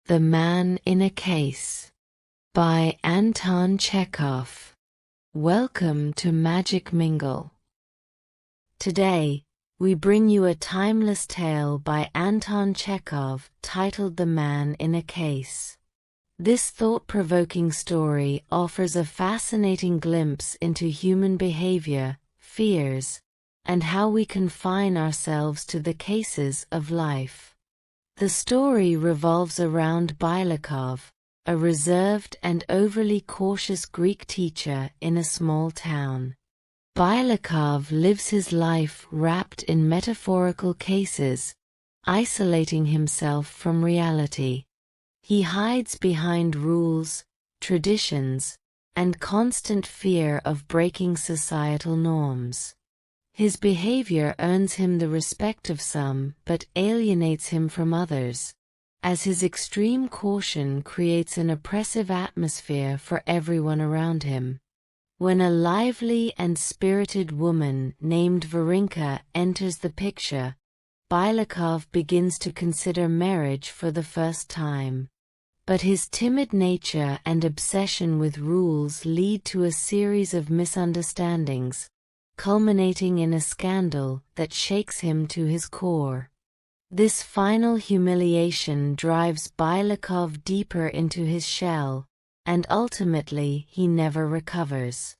The Man in a Case by Anton Chekhov. Welcome to MagicMingle. Today, we bring you a timeless tale by Anton Chekhov titled The Man in a Case. This thought-provoking story offers a fascinating glimpse into human behavior, fears, and how we confine ourselves to the cases of life. The story revolves around Byelikov, a reserved and overly cautious Greek teacher in a small town. Byelikov lives his life wrapped in metaphorical cases, isolating himself from reality. He hides behind rules, traditions, and constant fear of breaking societal norms. His behavior earns him the respect of some but alienates him from others, as his extreme caution creates an oppressive atmosphere for everyone around him. When a lively and spirited woman named Varinka enters the picture, Byelikov begins to consider marriage for the first time. But his timid nature and obsession with rules lead to a series of misunderstandings, culminating in a scandal that shakes him to his core. This final humiliation drives Byelikov deeper into his shell, and ultimately he never recovers.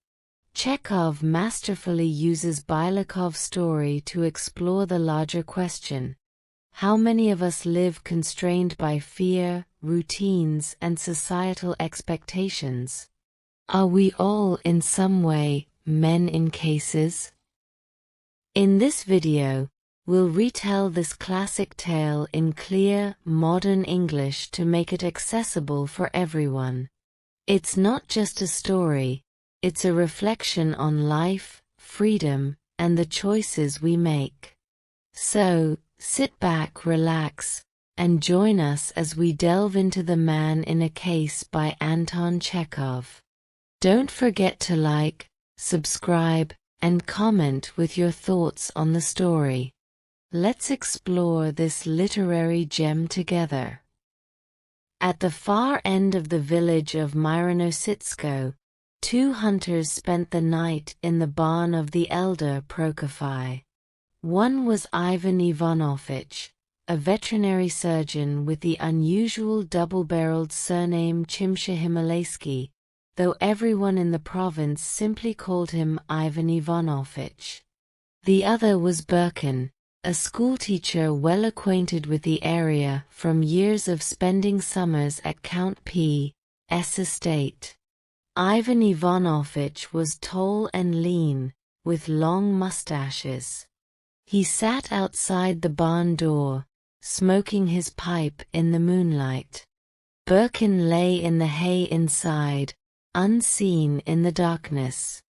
Chekhov masterfully uses Byelikov's story to explore the larger question: how many of us live constrained by fear, routines, and societal expectations? Are we all in some way men in cases? In this video, we'll retell this classic tale in clear, modern English to make it accessible for everyone. It's not just a story, it's a reflection on life, freedom, and the choices we make. So, sit back, relax, and join us as we delve into The Man in a Case by Anton Chekhov. Don't forget to like, subscribe, and comment with your thoughts on the story. Let's explore this literary gem together. At the far end of the village of Myronositsko, two hunters spent the night in the barn of the elder Prokofy. One was Ivan Ivanovich, a veterinary surgeon with the unusual double-barreled surname Chimsha-Himalaysky, though everyone in the province simply called him Ivan Ivanovich. The other was Birkin, a schoolteacher well acquainted with the area from years of spending summers at Count P.'s estate. Ivan Ivanovich was tall and lean, with long mustaches. He sat outside the barn door, smoking his pipe in the moonlight. Birkin lay in the hay inside, unseen in the darkness.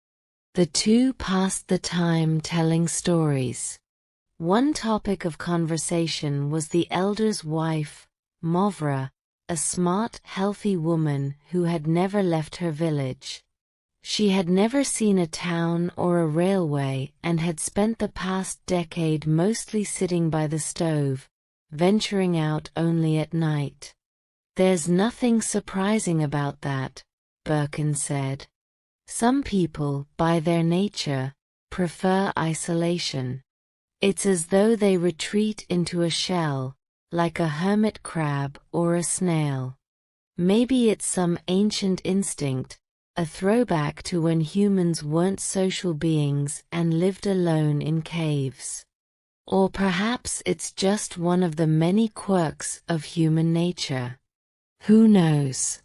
The two passed the time telling stories. One topic of conversation was the elder's wife, Movra, a smart, healthy woman who had never left her village. She had never seen a town or a railway and had spent the past decade mostly sitting by the stove, venturing out only at night. "There's nothing surprising about that," Birkin said. "Some people, by their nature, prefer isolation. It's as though they retreat into a shell, like a hermit crab or a snail. Maybe it's some ancient instinct, a throwback to when humans weren't social beings and lived alone in caves. Or perhaps it's just one of the many quirks of human nature. Who knows?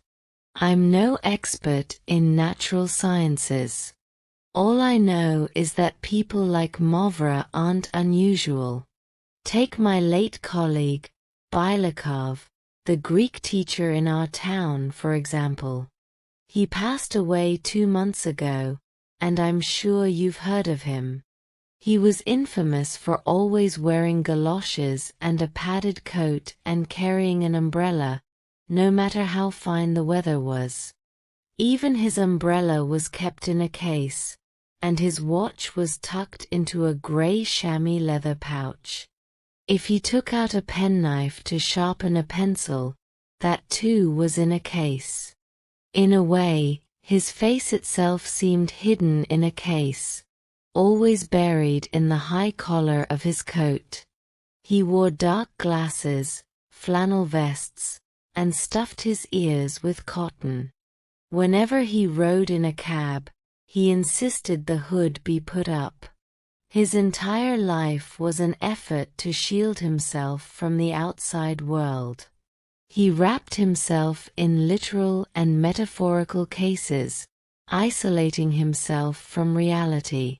I'm no expert in natural sciences. All I know is that people like Movra aren't unusual. Take my late colleague, Byelikov, the Greek teacher in our town, for example. He passed away 2 months ago, and I'm sure you've heard of him. He was infamous for always wearing galoshes and a padded coat and carrying an umbrella, no matter how fine the weather was. Even his umbrella was kept in a case, and his watch was tucked into a grey chamois leather pouch. If he took out a penknife to sharpen a pencil, that too was in a case. In a way, his face itself seemed hidden in a case, always buried in the high collar of his coat. He wore dark glasses, flannel vests, and stuffed his ears with cotton. Whenever he rode in a cab, he insisted the hood be put up. His entire life was an effort to shield himself from the outside world. He wrapped himself in literal and metaphorical cases, isolating himself from reality.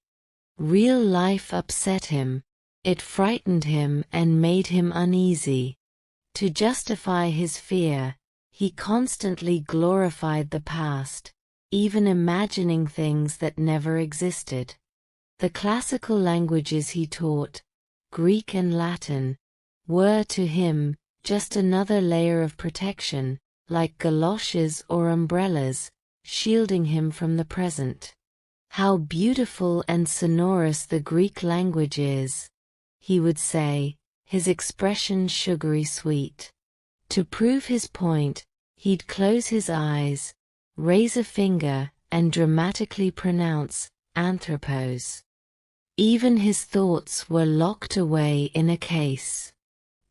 Real life upset him, it frightened him and made him uneasy. To justify his fear, he constantly glorified the past, even imagining things that never existed. The classical languages he taught, Greek and Latin, were to him just another layer of protection, like galoshes or umbrellas, shielding him from the present. "How beautiful and sonorous the Greek language is," he would say, his expression sugary sweet. To prove his point, he'd close his eyes, raise a finger, and dramatically pronounce anthropos. Even his thoughts were locked away in a case.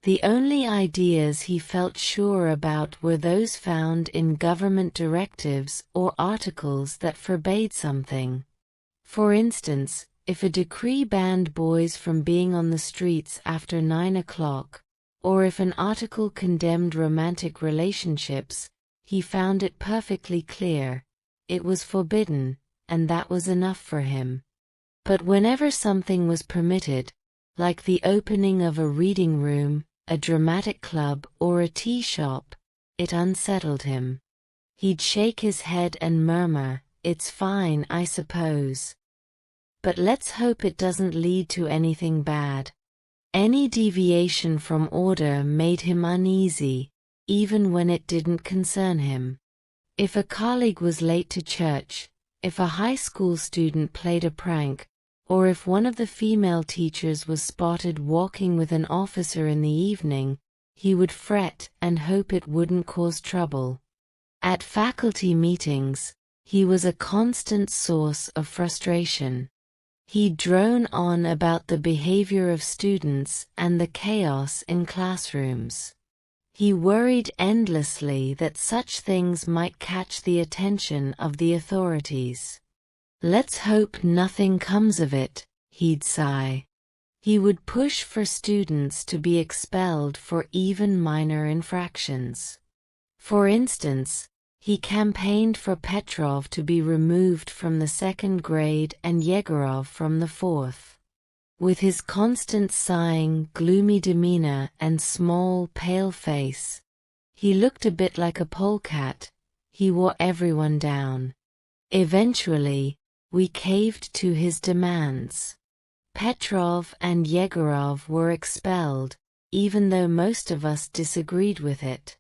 The only ideas he felt sure about were those found in government directives or articles that forbade something. For instance, if a decree banned boys from being on the streets after 9 o'clock, or if an article condemned romantic relationships, he found it perfectly clear. It was forbidden, and that was enough for him. But whenever something was permitted, like the opening of a reading room, a dramatic club, or a tea shop, it unsettled him. He'd shake his head and murmur, "It's fine, I suppose. But let's hope it doesn't lead to anything bad." Any deviation from order made him uneasy, even when it didn't concern him. If a colleague was late to church, if a high school student played a prank, or if one of the female teachers was spotted walking with an officer in the evening, he would fret and hope it wouldn't cause trouble. At faculty meetings, he was a constant source of frustration. He'd drone on about the behavior of students and the chaos in classrooms. He worried endlessly that such things might catch the attention of the authorities. "Let's hope nothing comes of it," he'd sigh. He would push for students to be expelled for even minor infractions. For instance, he campaigned for Petrov to be removed from the 2nd grade and Yegorov from the 4th. With his constant sighing, gloomy demeanor, and small, pale face, he looked a bit like a polecat. He wore everyone down. Eventually, we caved to his demands. Petrov and Yegorov were expelled, even though most of us disagreed with it.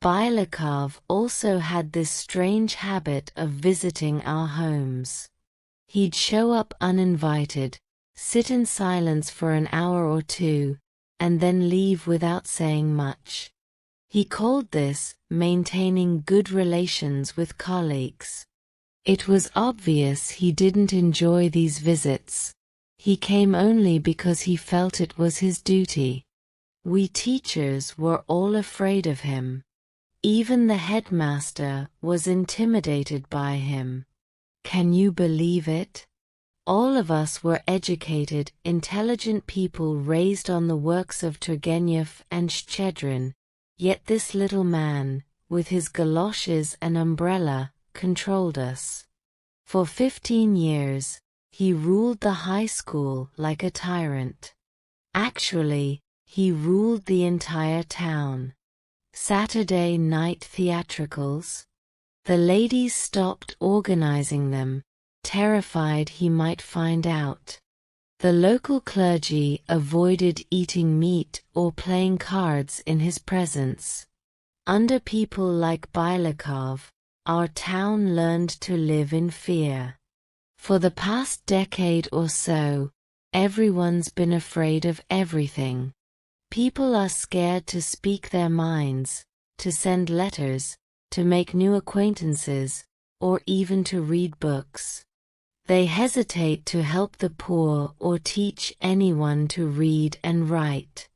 Byelikov also had this strange habit of visiting our homes. He'd show up uninvited, sit in silence for an hour or two, and then leave without saying much. He called this maintaining good relations with colleagues. It was obvious he didn't enjoy these visits. He came only because he felt it was his duty. We teachers were all afraid of him. Even the headmaster was intimidated by him. Can you believe it? All of us were educated, intelligent people raised on the works of Turgenev and Shchedrin, yet this little man, with his galoshes and umbrella, controlled us. For 15 years, he ruled the high school like a tyrant. Actually, he ruled the entire town. Saturday night theatricals? The ladies stopped organizing them, terrified he might find out. The local clergy avoided eating meat or playing cards in his presence. Under people like Byelikov, our town learned to live in fear. For the past decade or so, everyone's been afraid of everything. People are scared to speak their minds, to send letters, to make new acquaintances, or even to read books. They hesitate to help the poor or teach anyone to read and write.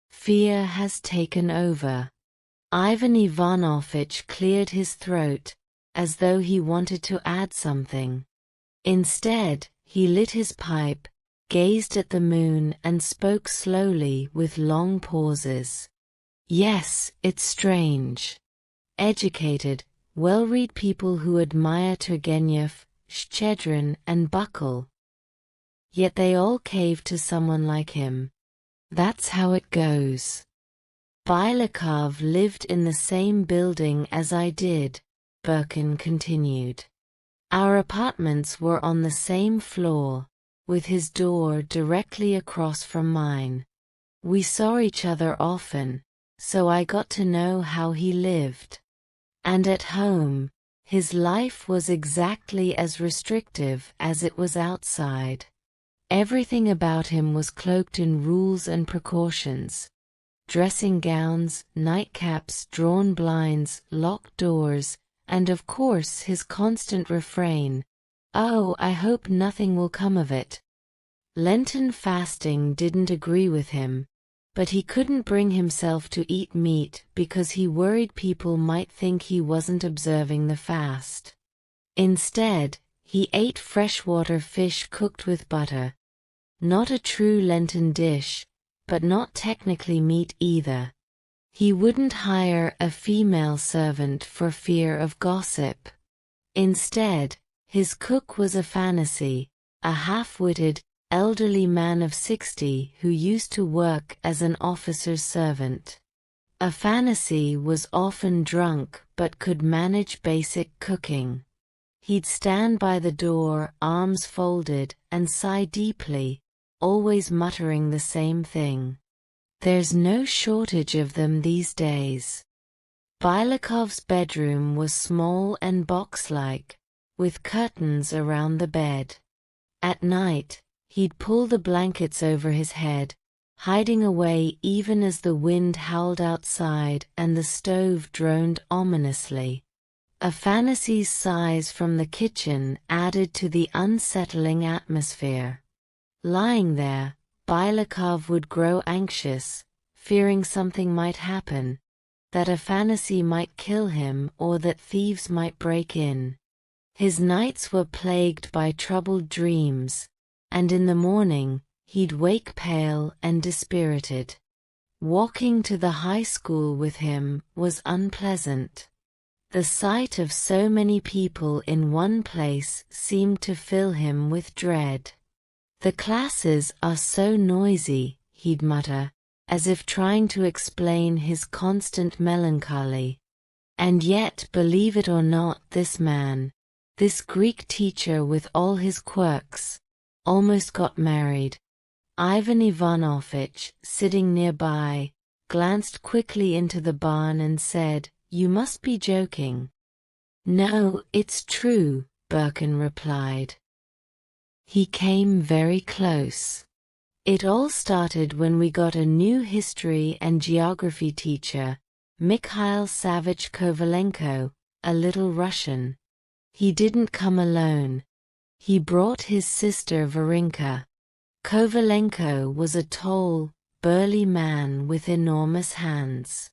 Fear has taken over. Ivan Ivanovich cleared his throat, as though he wanted to add something. Instead, he lit his pipe, gazed at the moon and spoke slowly with long pauses. Yes, it's strange. Educated, well-read people who admire Turgenev, Shchedrin and Buckle. Yet they all cave to someone like him. That's how it goes. Byelikov lived in the same building as I did, Birkin continued. Our apartments were on the same floor, with his door directly across from mine. We saw each other often, so I got to know how he lived. And at home, his life was exactly as restrictive as it was outside. Everything about him was cloaked in rules and precautions. Dressing gowns, nightcaps, drawn blinds, locked doors, and of course his constant refrain, "Oh, I hope nothing will come of it." Lenten fasting didn't agree with him, but he couldn't bring himself to eat meat because he worried people might think he wasn't observing the fast. Instead, he ate freshwater fish cooked with butter. Not a true Lenten dish, but not technically meat either. He wouldn't hire a female servant for fear of gossip. Instead, his cook was Afanasy, a half-witted, elderly man of 60 who used to work as an officer's servant. Afanasy was often drunk but could manage basic cooking. He'd stand by the door, arms folded, and sigh deeply, always muttering the same thing. There's no shortage of them these days. Byelikov's bedroom was small and box-like, with curtains around the bed. At night, he'd pull the blankets over his head, hiding away even as the wind howled outside and the stove droned ominously. Afanasy's sighs from the kitchen added to the unsettling atmosphere. Lying there, Byelikov would grow anxious, fearing something might happen, that Afanasy might kill him or that thieves might break in. His nights were plagued by troubled dreams, and in the morning, he'd wake pale and dispirited. Walking to the high school with him was unpleasant. The sight of so many people in one place seemed to fill him with dread. "The classes are so noisy," he'd mutter, as if trying to explain his constant melancholy. And yet, believe it or not, this man, this Greek teacher with all his quirks, almost got married. Ivan Ivanovich, sitting nearby, glanced quickly into the barn and said, "You must be joking." "No, it's true," Birkin replied. He came very close. It all started when we got a new history and geography teacher, Mikhail Savage Kovalenko, a little Russian. He didn't come alone. He brought his sister Varinka. Kovalenko was a tall, burly man with enormous hands.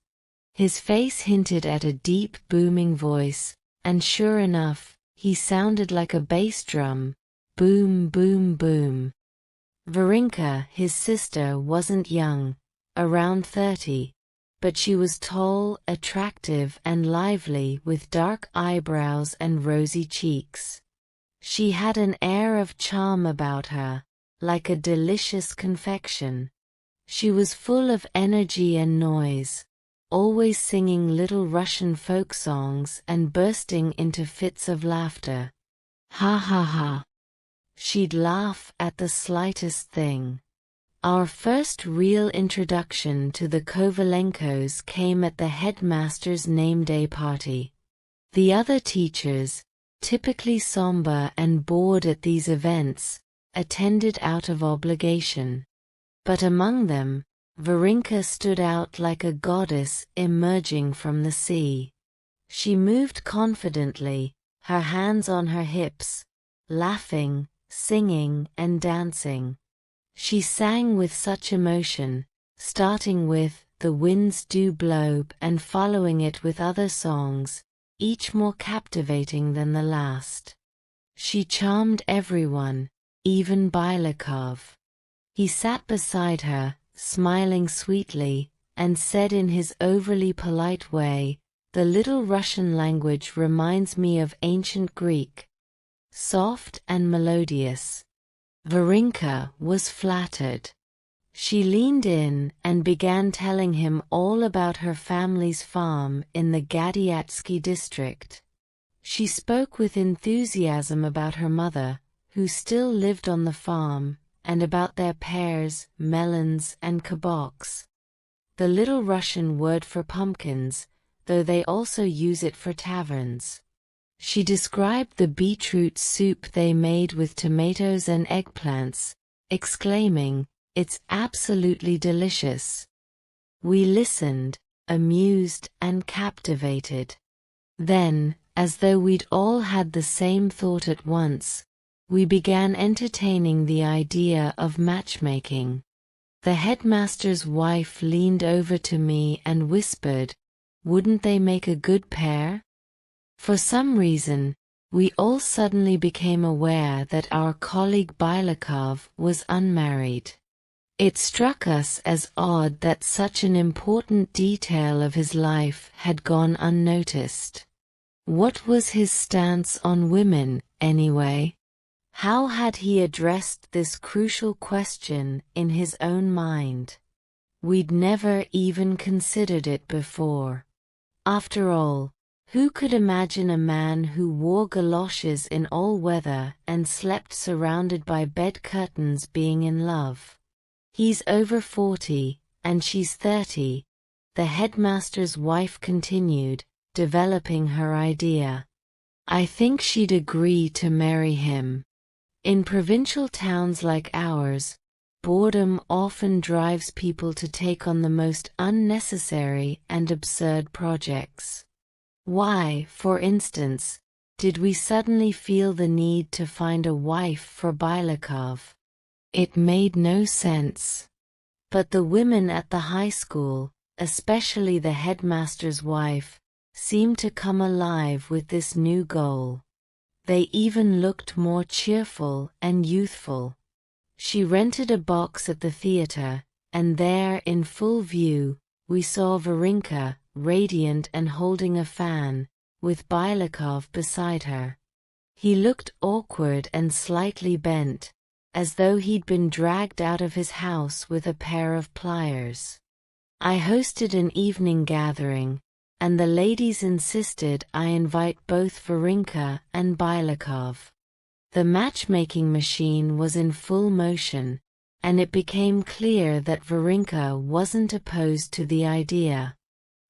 His face hinted at a deep, booming voice, and sure enough, he sounded like a bass drum. Boom, boom, boom. Varinka, his sister, wasn't young, around 30, but she was tall, attractive and lively with dark eyebrows and rosy cheeks. She had an air of charm about her, like a delicious confection. She was full of energy and noise, always singing little Russian folk songs and bursting into fits of laughter. Ha ha ha. She'd laugh at the slightest thing. Our first real introduction to the Kovalenkos came at the headmaster's name day party. The other teachers, typically somber and bored at these events, attended out of obligation. But among them, Varinka stood out like a goddess emerging from the sea. She moved confidently, her hands on her hips, laughing, singing and dancing. She sang with such emotion, starting with "The Winds Do Blow" and following it with other songs, each more captivating than the last. She charmed everyone, even Byelikov. He sat beside her, smiling sweetly, and said in his overly polite way, "The Little Russian language reminds me of ancient Greek. Soft and melodious." Varinka was flattered. She leaned in and began telling him all about her family's farm in the Gadyatsky district. She spoke with enthusiasm about her mother, who still lived on the farm, and about their pears, melons, and kaboks. The Little Russian word for pumpkins, though they also use it for taverns. She described the beetroot soup they made with tomatoes and eggplants, exclaiming, "It's absolutely delicious." We listened, amused and captivated. Then, as though we'd all had the same thought at once, we began entertaining the idea of matchmaking. The headmaster's wife leaned over to me and whispered, "Wouldn't they make a good pair?" For some reason, we all suddenly became aware that our colleague Byelikov was unmarried. It struck us as odd that such an important detail of his life had gone unnoticed. What was his stance on women, anyway? How had he addressed this crucial question in his own mind? We'd never even considered it before. After all, who could imagine a man who wore galoshes in all weather and slept surrounded by bed curtains being in love? "He's over 40, and she's 30, the headmaster's wife continued, developing her idea. "I think she'd agree to marry him. In provincial towns like ours, boredom often drives people to take on the most unnecessary and absurd projects. Why, for instance, did we suddenly feel the need to find a wife for Byelikov? It made no sense. But the women at the high school, especially the headmaster's wife, seemed to come alive with this new goal. They even looked more cheerful and youthful. She rented a box at the theater, and there in full view, we saw Varinka, radiant and holding a fan, with Byelikov beside her. He looked awkward and slightly bent, as though he'd been dragged out of his house with a pair of pliers. I hosted an evening gathering, and the ladies insisted I invite both Varinka and Byelikov. The matchmaking machine was in full motion, and it became clear that Varinka wasn't opposed to the idea.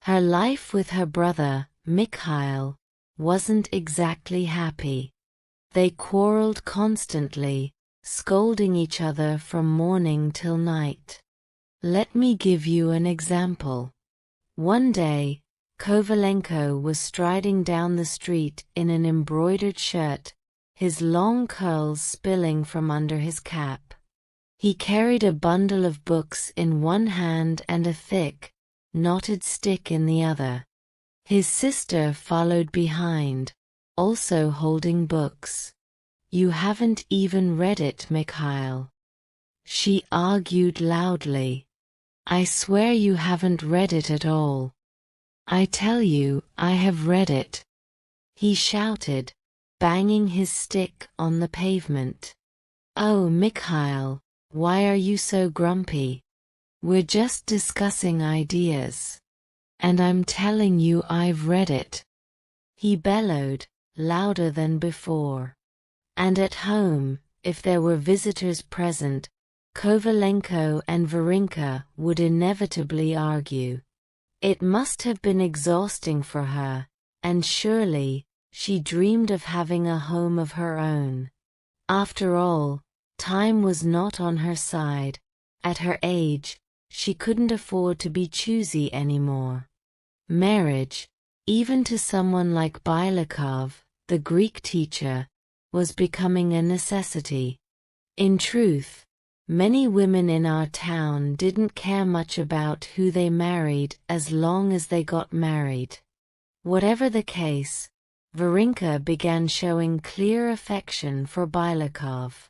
Her life with her brother, Mikhail, wasn't exactly happy. They quarreled constantly, scolding each other from morning till night. Let me give you an example. One day, Kovalenko was striding down the street in an embroidered shirt, his long curls spilling from under his cap. He carried a bundle of books in one hand and a thick, knotted stick in the other. His sister followed behind, also holding books. "You haven't even read it, Mikhail," she argued loudly. "I swear you haven't read it at all." "I tell you, I have read it," he shouted, banging his stick on the pavement. "Oh, Mikhail, why are you so grumpy? We're just discussing ideas. And I'm telling you I've read it," he bellowed, louder than before. And at home, if there were visitors present, Kovalenko and Varinka would inevitably argue. It must have been exhausting for her, and surely, she dreamed of having a home of her own. After all, time was not on her side. At her age, she couldn't afford to be choosy anymore. Marriage, even to someone like Byelikov, the Greek teacher, was becoming a necessity. In truth, many women in our town didn't care much about who they married as long as they got married. Whatever the case, Varinka began showing clear affection for Byelikov.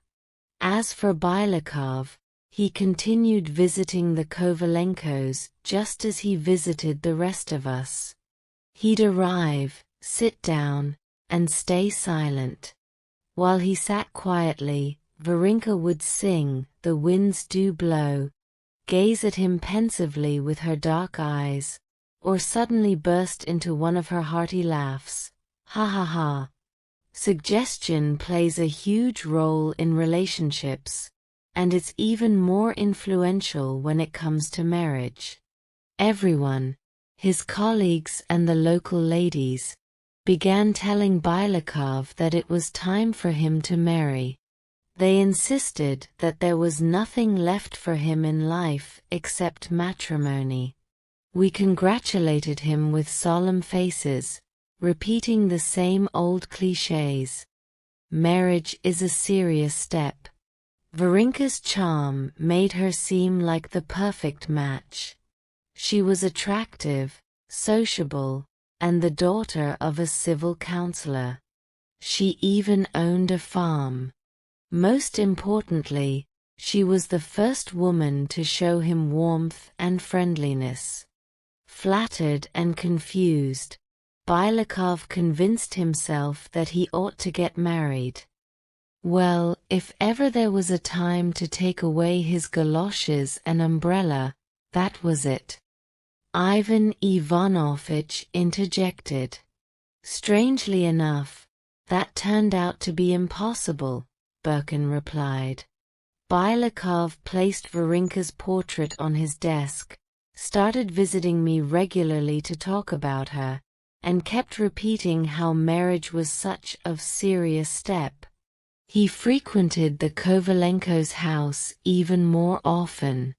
As for Byelikov, he continued visiting the Kovalenkos just as he visited the rest of us. He'd arrive, sit down, and stay silent. While he sat quietly, Varinka would sing, "The winds do blow," gaze at him pensively with her dark eyes, or suddenly burst into one of her hearty laughs. Ha ha ha. Suggestion plays a huge role in relationships, and it's even more influential when it comes to marriage. Everyone, his colleagues and the local ladies, began telling Byelikov that it was time for him to marry. They insisted that there was nothing left for him in life except matrimony. We congratulated him with solemn faces, repeating the same old clichés. Marriage is a serious step. Varinka's charm made her seem like the perfect match. She was attractive, sociable, and the daughter of a civil councillor. She even owned a farm. Most importantly, she was the first woman to show him warmth and friendliness. Flattered and confused, Byelikov convinced himself that he ought to get married. Well, if ever there was a time to take away his galoshes and umbrella, that was it. Ivan Ivanovich interjected. Strangely enough, that turned out to be impossible, Birkin replied. Byelikov placed Varinka's portrait on his desk, started visiting me regularly to talk about her, and kept repeating how marriage was such a serious step. He frequented the Kovalenkos' house even more often.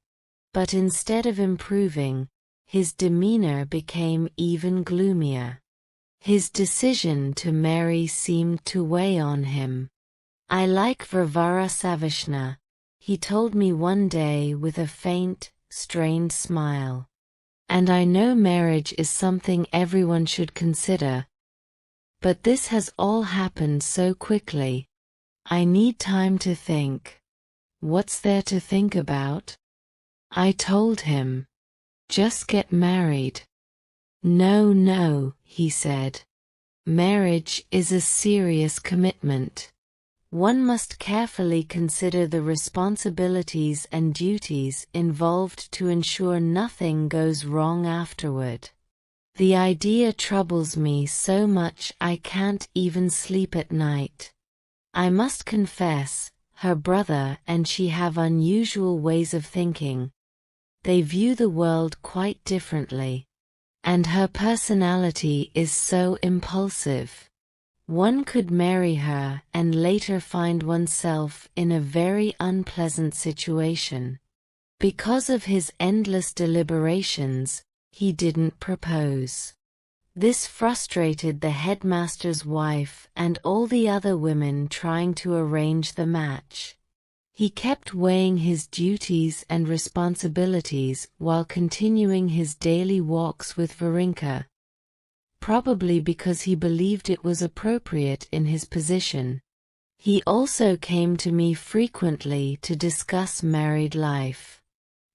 But instead of improving, his demeanor became even gloomier. His decision to marry seemed to weigh on him. "I like Varvara Savishna," he told me one day with a faint, strained smile. "And I know marriage is something everyone should consider. But this has all happened so quickly. I need time to think." "What's there to think about?" I told him. "Just get married." "No, no," he said. "Marriage is a serious commitment. One must carefully consider the responsibilities and duties involved to ensure nothing goes wrong afterward. The idea troubles me so much I can't even sleep at night. I must confess, her brother and she have unusual ways of thinking. They view the world quite differently. And her personality is so impulsive. One could marry her and later find oneself in a very unpleasant situation. Because of his endless deliberations, he didn't propose. This frustrated the headmaster's wife and all the other women trying to arrange the match. He kept weighing his duties and responsibilities while continuing his daily walks with Varinka. Probably because he believed it was appropriate in his position. He also came to me frequently to discuss married life.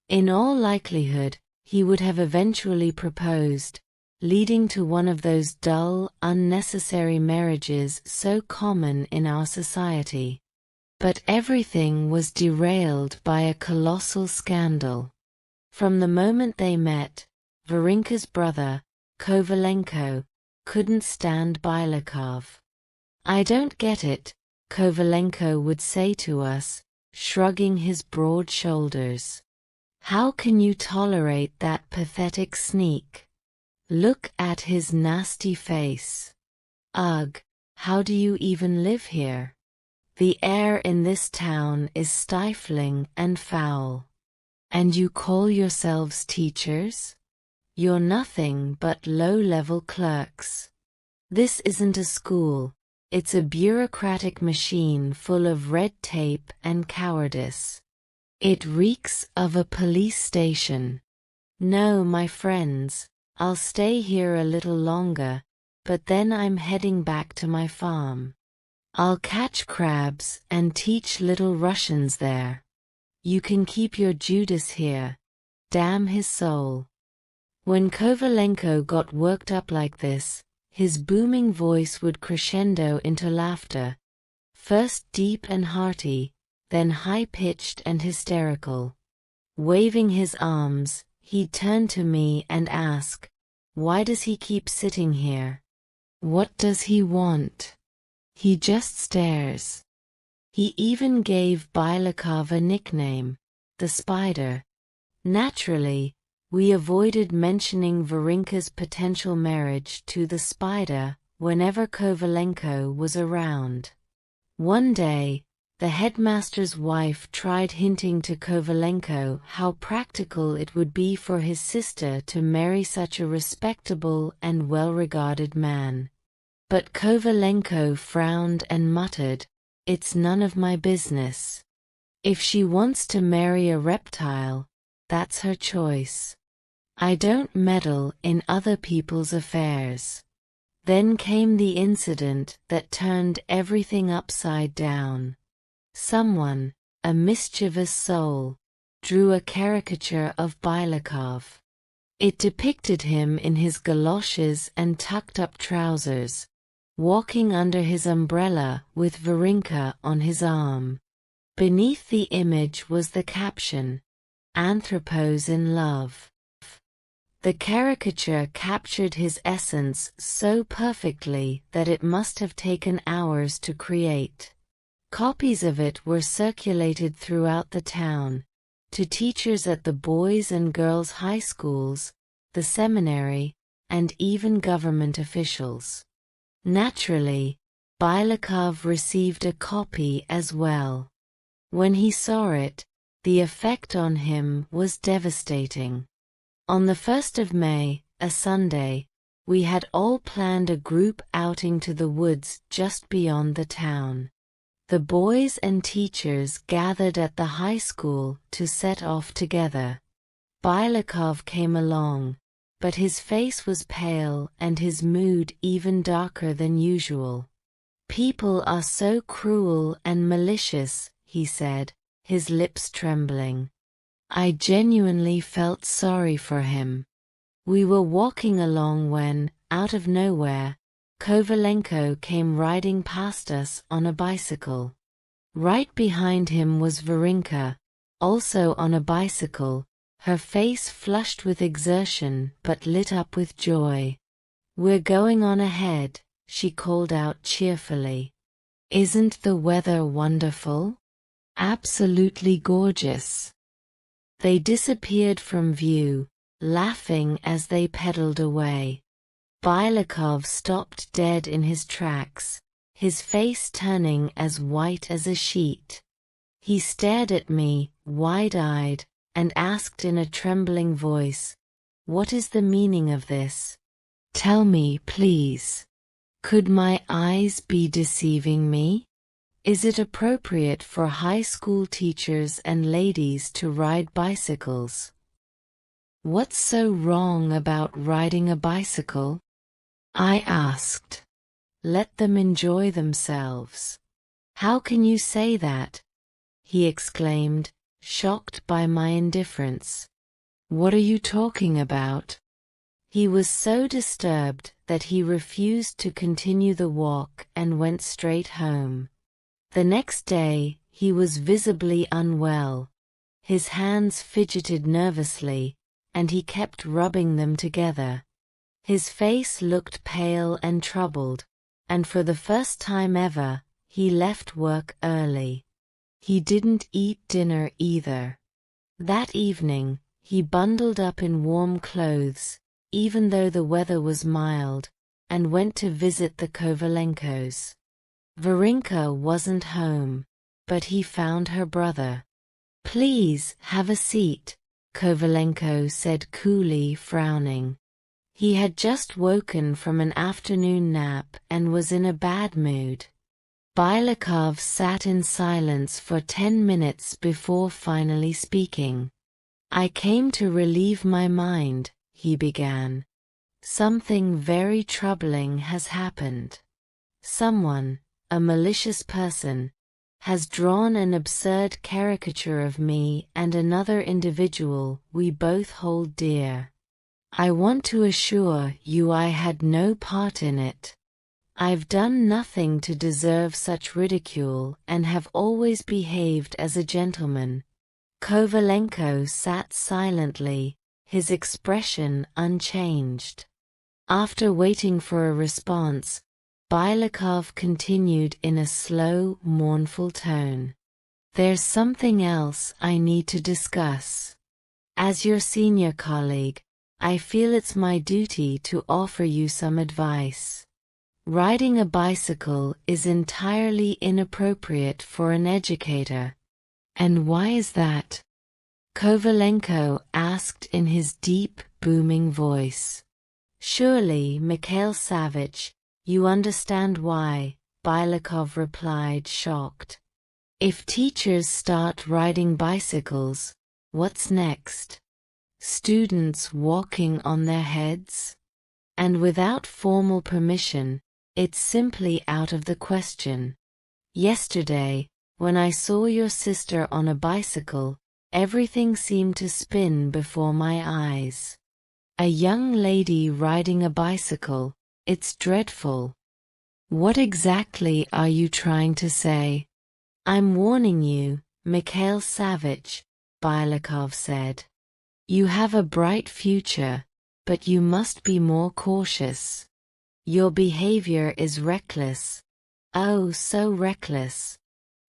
In all likelihood, he would have eventually proposed, leading to one of those dull, unnecessary marriages so common in our society. But everything was derailed by a colossal scandal. From the moment they met, Varinka's brother, Kovalenko, couldn't stand Byelikov. "I don't get it," Kovalenko would say to us, shrugging his broad shoulders. "How can you tolerate that pathetic sneak? Look at his nasty face. Ugh, how do you even live here? The air in this town is stifling and foul." And you call yourselves teachers? You're nothing but low-level clerks. This isn't a school, it's a bureaucratic machine full of red tape and cowardice. It reeks of a police station. No, my friends, I'll stay here a little longer, but then I'm heading back to my farm. I'll catch crabs and teach little Russians there. You can keep your Judas here. Damn his soul. When Kovalenko got worked up like this, his booming voice would crescendo into laughter, first deep and hearty, then high-pitched and hysterical. Waving his arms, he'd turn to me and ask, "Why does he keep sitting here? What does he want? He just stares." He even gave Byelikov a nickname, the Spider. Naturally, we avoided mentioning Varinka's potential marriage to the Spider whenever Kovalenko was around. One day, the headmaster's wife tried hinting to Kovalenko how practical it would be for his sister to marry such a respectable and well-regarded man. But Kovalenko frowned and muttered, "It's none of my business. If she wants to marry a reptile, that's her choice. I don't meddle in other people's affairs." Then came the incident that turned everything upside down. Someone, a mischievous soul, drew a caricature of Byelikov. It depicted him in his galoshes and tucked-up trousers, walking under his umbrella with Varinka on his arm. Beneath the image was the caption, "Anthropos in love." The caricature captured his essence so perfectly that it must have taken hours to create. Copies of it were circulated throughout the town, to teachers at the boys' and girls' high schools, the seminary, and even government officials. Naturally, Byelikov received a copy as well. When he saw it, the effect on him was devastating. On the 1st of May, a Sunday, we had all planned a group outing to the woods just beyond the town. The boys and teachers gathered at the high school to set off together. Byelikov came along, but his face was pale and his mood even darker than usual. "People are so cruel and malicious," he said, his lips trembling. I genuinely felt sorry for him. We were walking along when, out of nowhere, Kovalenko came riding past us on a bicycle. Right behind him was Varinka, also on a bicycle, her face flushed with exertion but lit up with joy. "We're going on ahead," she called out cheerfully. "Isn't the weather wonderful? Absolutely gorgeous." They disappeared from view, laughing as they pedaled away. Byelikov stopped dead in his tracks, his face turning as white as a sheet. He stared at me, wide-eyed, and asked in a trembling voice, "What is the meaning of this? Tell me, please. Could my eyes be deceiving me? Is it appropriate for high school teachers and ladies to ride bicycles? What's so wrong about riding a bicycle?" I asked. "Let them enjoy themselves." "How can you say that?" he exclaimed, shocked by my indifference. "What are you talking about?" He was so disturbed that he refused to continue the walk and went straight home. The next day, he was visibly unwell. His hands fidgeted nervously, and he kept rubbing them together. His face looked pale and troubled, and for the first time ever, he left work early. He didn't eat dinner either. That evening, he bundled up in warm clothes, even though the weather was mild, and went to visit the Kovalenkos. Varinka wasn't home, but he found her brother. "Please have a seat," Kovalenko said coolly, frowning. He had just woken from an afternoon nap and was in a bad mood. Byelikov sat in silence for 10 minutes before finally speaking. "I came to relieve my mind," he began. "Something very troubling has happened. Someone, a malicious person, has drawn an absurd caricature of me and another individual we both hold dear. I want to assure you I had no part in it. I've done nothing to deserve such ridicule and have always behaved as a gentleman." Kovalenko sat silently, his expression unchanged. After waiting for a response, Byelikov continued in a slow, mournful tone. "There's something else I need to discuss. As your senior colleague, I feel it's my duty to offer you some advice. Riding a bicycle is entirely inappropriate for an educator." "And why is that?" Kovalenko asked in his deep, booming voice. "Surely, Mikhail Savich, you understand why," Byelikov replied, shocked. "If teachers start riding bicycles, what's next? Students walking on their heads? And without formal permission, it's simply out of the question. Yesterday, when I saw your sister on a bicycle, everything seemed to spin before my eyes. A young lady riding a bicycle, it's dreadful." "What exactly are you trying to say?" "I'm warning you, Mikhail Savich," Byelikov said. "You have a bright future, but you must be more cautious. Your behavior is reckless. Oh, so reckless.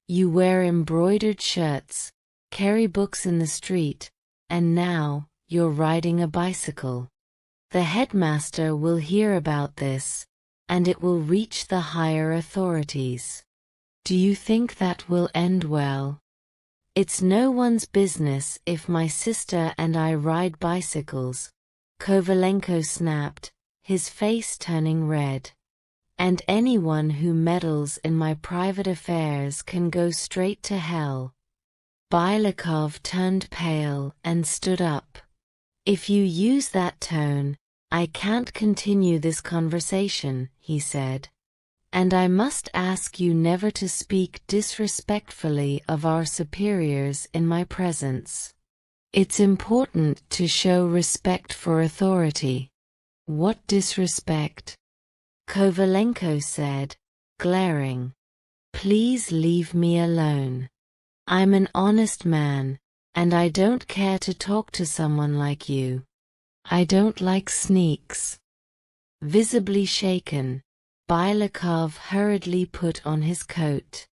You wear embroidered shirts, carry books in the street, and now you're riding a bicycle. The headmaster will hear about this, and it will reach the higher authorities. Do you think that will end well?" "It's no one's business if my sister and I ride bicycles," Kovalenko snapped, his face turning red. "And anyone who meddles in my private affairs can go straight to hell." Byelikov turned pale and stood up. "If you use that tone, I can't continue this conversation," he said. "And I must ask you never to speak disrespectfully of our superiors in my presence. It's important to show respect for authority." "What disrespect?" Kovalenko said, glaring. "Please leave me alone. I'm an honest man, and I don't care to talk to someone like you. I don't like sneaks." Visibly shaken, Byelikov hurriedly put on his coat.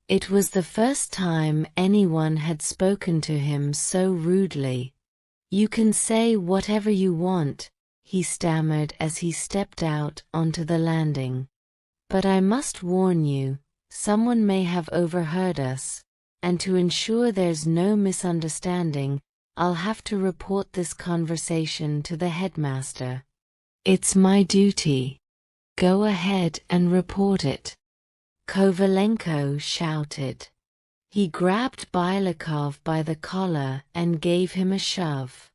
It was the first time anyone had spoken to him so rudely. "You can say whatever you want," he stammered as he stepped out onto the landing. "But I must warn you, someone may have overheard us, and to ensure there's no misunderstanding, I'll have to report this conversation to the headmaster." "It's my duty. Go ahead and report it," Kovalenko shouted. He grabbed Byelikov by the collar and gave him a shove.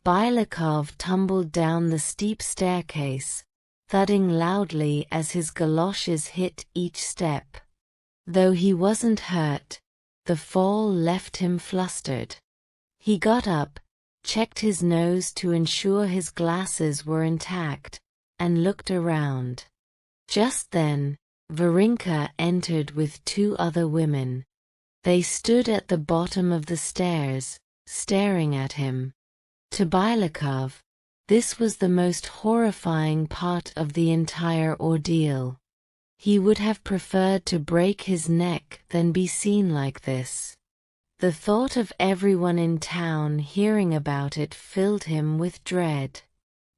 Byelikov tumbled down the steep staircase, thudding loudly as his galoshes hit each step. Though he wasn't hurt, the fall left him flustered. He got up, checked his nose to ensure his glasses were intact, and looked around. Just then, Varinka entered with 2 other women. They stood at the bottom of the stairs, staring at him. To Byelikov, this was the most horrifying part of the entire ordeal. He would have preferred to break his neck than be seen like this. The thought of everyone in town hearing about it filled him with dread.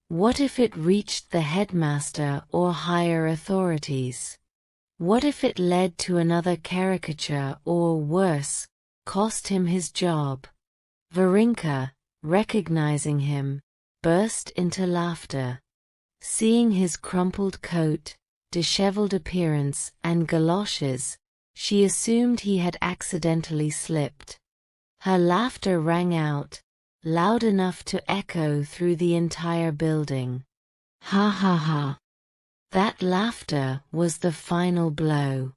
What if it reached the headmaster or higher authorities? What if it led to another caricature or, worse, cost him his job? Varinka, recognizing him, burst into laughter. Seeing his crumpled coat, disheveled appearance, and galoshes, she assumed he had accidentally slipped. Her laughter rang out, loud enough to echo through the entire building. Ha ha ha. That laughter was the final blow.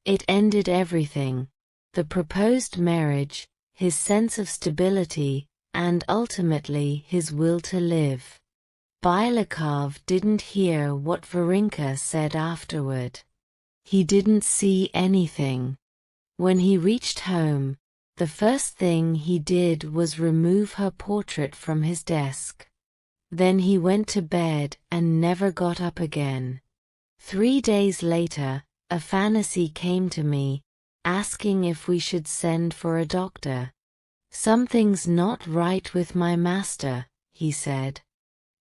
It ended everything: the proposed marriage, his sense of stability, and ultimately his will to live. Byelikov didn't hear what Varinka said afterward. He didn't see anything. When he reached home, the first thing he did was remove her portrait from his desk. Then he went to bed and never got up again. 3 days later, a fantasy came to me, asking if we should send for a doctor. "Something's not right with my master," he said.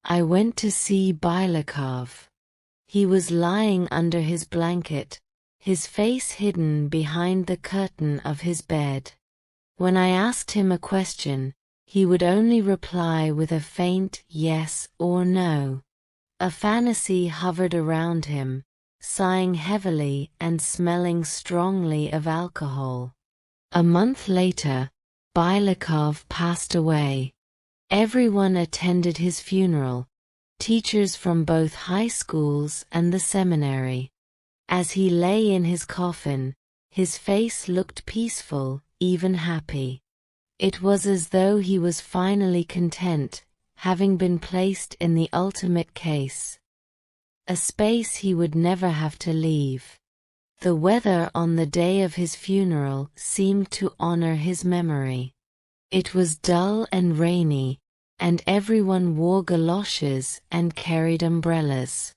I went to see Byelikov. He was lying under his blanket, his face hidden behind the curtain of his bed. When I asked him a question, he would only reply with a faint yes or no. A fantasy hovered around him, sighing heavily and smelling strongly of alcohol. A month later, Byelikov passed away. Everyone attended his funeral, teachers from both high schools and the seminary. As he lay in his coffin, his face looked peaceful, even happy. It was as though he was finally content, having been placed in the ultimate case. A space he would never have to leave. The weather on the day of his funeral seemed to honor his memory. It was dull and rainy, and everyone wore galoshes and carried umbrellas.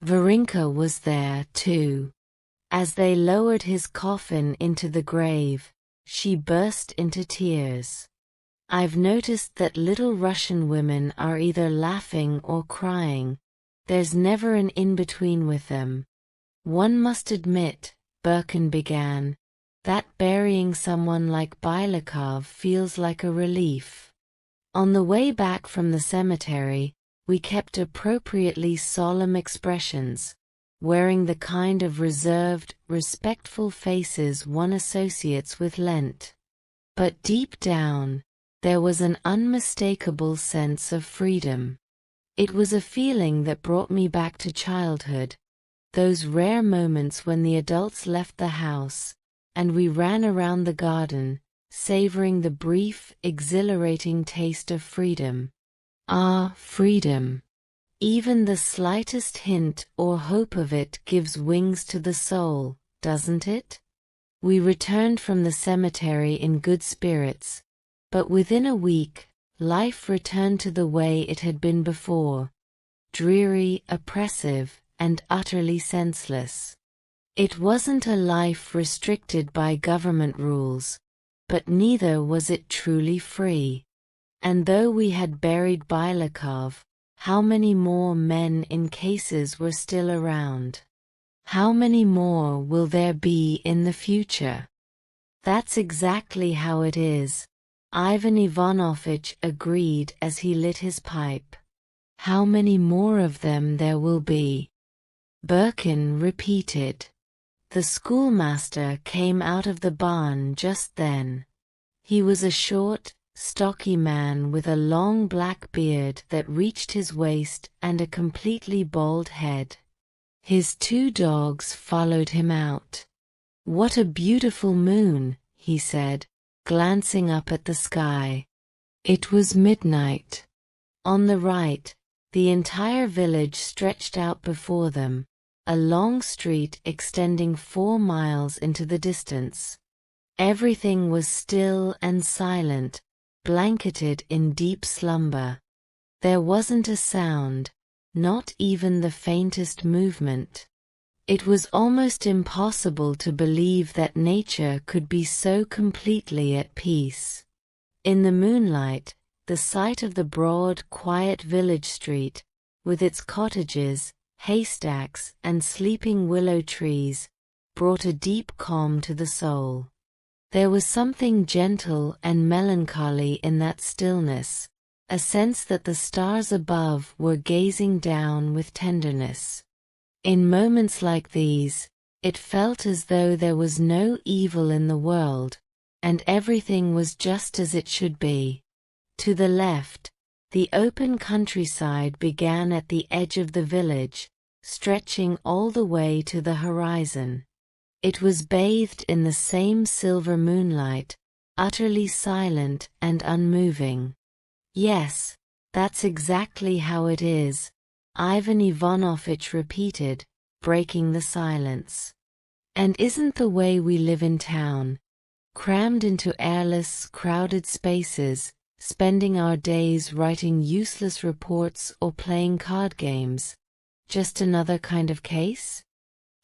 Varinka was there too. As they lowered his coffin into the grave, she burst into tears. I've noticed that little Russian women are either laughing or crying. There's never an in-between with them. One must admit, Birkin began, that burying someone like Byelikov feels like a relief. On the way back from the cemetery, we kept appropriately solemn expressions, wearing the kind of reserved, respectful faces one associates with Lent. But deep down, there was an unmistakable sense of freedom. It was a feeling that brought me back to childhood, those rare moments when the adults left the house, and we ran around the garden, savoring the brief, exhilarating taste of freedom. Ah, freedom! Even the slightest hint or hope of it gives wings to the soul, doesn't it? We returned from the cemetery in good spirits, but within a week, life returned to the way it had been before: dreary, oppressive, and utterly senseless. It wasn't a life restricted by government rules, but neither was it truly free. And though we had buried Byelikov, how many more men in cases were still around? How many more will there be in the future? That's exactly how it is, Ivan Ivanovich agreed as he lit his pipe. How many more of them there will be? Birkin repeated. The schoolmaster came out of the barn just then. He was a short, stocky man with a long black beard that reached his waist and a completely bald head. His 2 dogs followed him out. "What a beautiful moon," he said, glancing up at the sky. It was midnight. On the right, the entire village stretched out before them, a long street extending 4 miles into the distance. Everything was still and silent, blanketed in deep slumber. There wasn't a sound, not even the faintest movement. It was almost impossible to believe that nature could be so completely at peace. In the moonlight, the sight of the broad, quiet village street, with its cottages, haystacks, and sleeping willow trees, brought a deep calm to the soul. There was something gentle and melancholy in that stillness, a sense that the stars above were gazing down with tenderness. In moments like these, it felt as though there was no evil in the world, and everything was just as it should be. To the left, the open countryside began at the edge of the village, stretching all the way to the horizon. It was bathed in the same silver moonlight, utterly silent and unmoving. "Yes, that's exactly how it is," Ivan Ivanovitch repeated, breaking the silence. "And isn't the way we live in town, crammed into airless, crowded spaces, spending our days writing useless reports or playing card games, just another kind of case?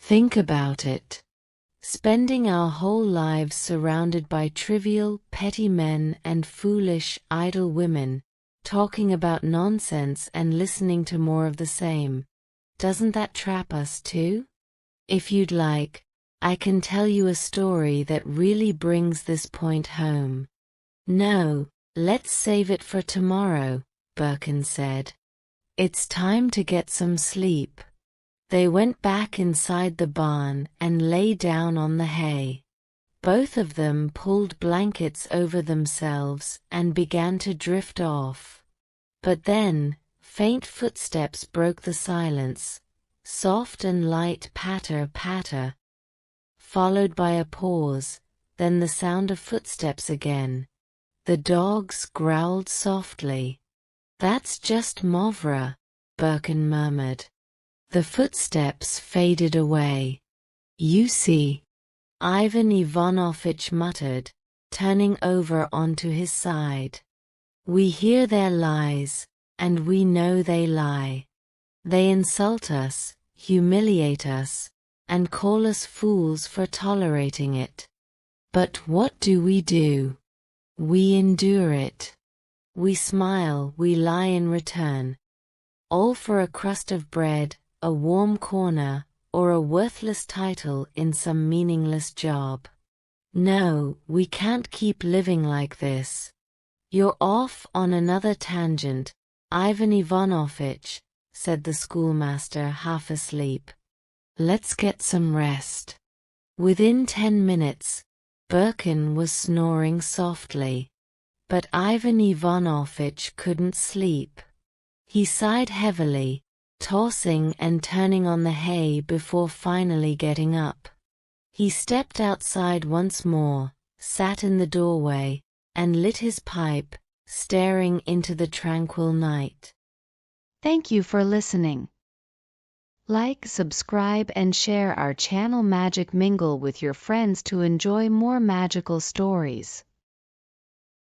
Think about it. Spending our whole lives surrounded by trivial, petty men and foolish, idle women, talking about nonsense and listening to more of the same. Doesn't that trap us too? If you'd like, I can tell you a story that really brings this point home." "No, let's save it for tomorrow," Birkin said. "It's time to get some sleep." They went back inside the barn and lay down on the hay. Both of them pulled blankets over themselves and began to drift off. But then, faint footsteps broke the silence, soft and light patter-patter, followed by a pause, then the sound of footsteps again. The dogs growled softly. "That's just Mavra," Birkin murmured. The footsteps faded away. "You see," Ivan Ivanovitch muttered, turning over onto his side. "We hear their lies, and we know they lie. They insult us, humiliate us, and call us fools for tolerating it. But what do? We endure it. We smile, we lie in return. All for a crust of bread, a warm corner, or a worthless title in some meaningless job. No, we can't keep living like this." "You're off on another tangent, Ivan Ivanovitch," said the schoolmaster, half asleep. "Let's get some rest." Within 10 minutes, Birkin was snoring softly. But Ivan Ivanovitch couldn't sleep. He sighed heavily, tossing and turning on the hay before finally getting up. He stepped outside once more, sat in the doorway, and lit his pipe, staring into the tranquil night. Thank you for listening. Like, subscribe, and share our channel Magic Mingle with your friends to enjoy more magical stories.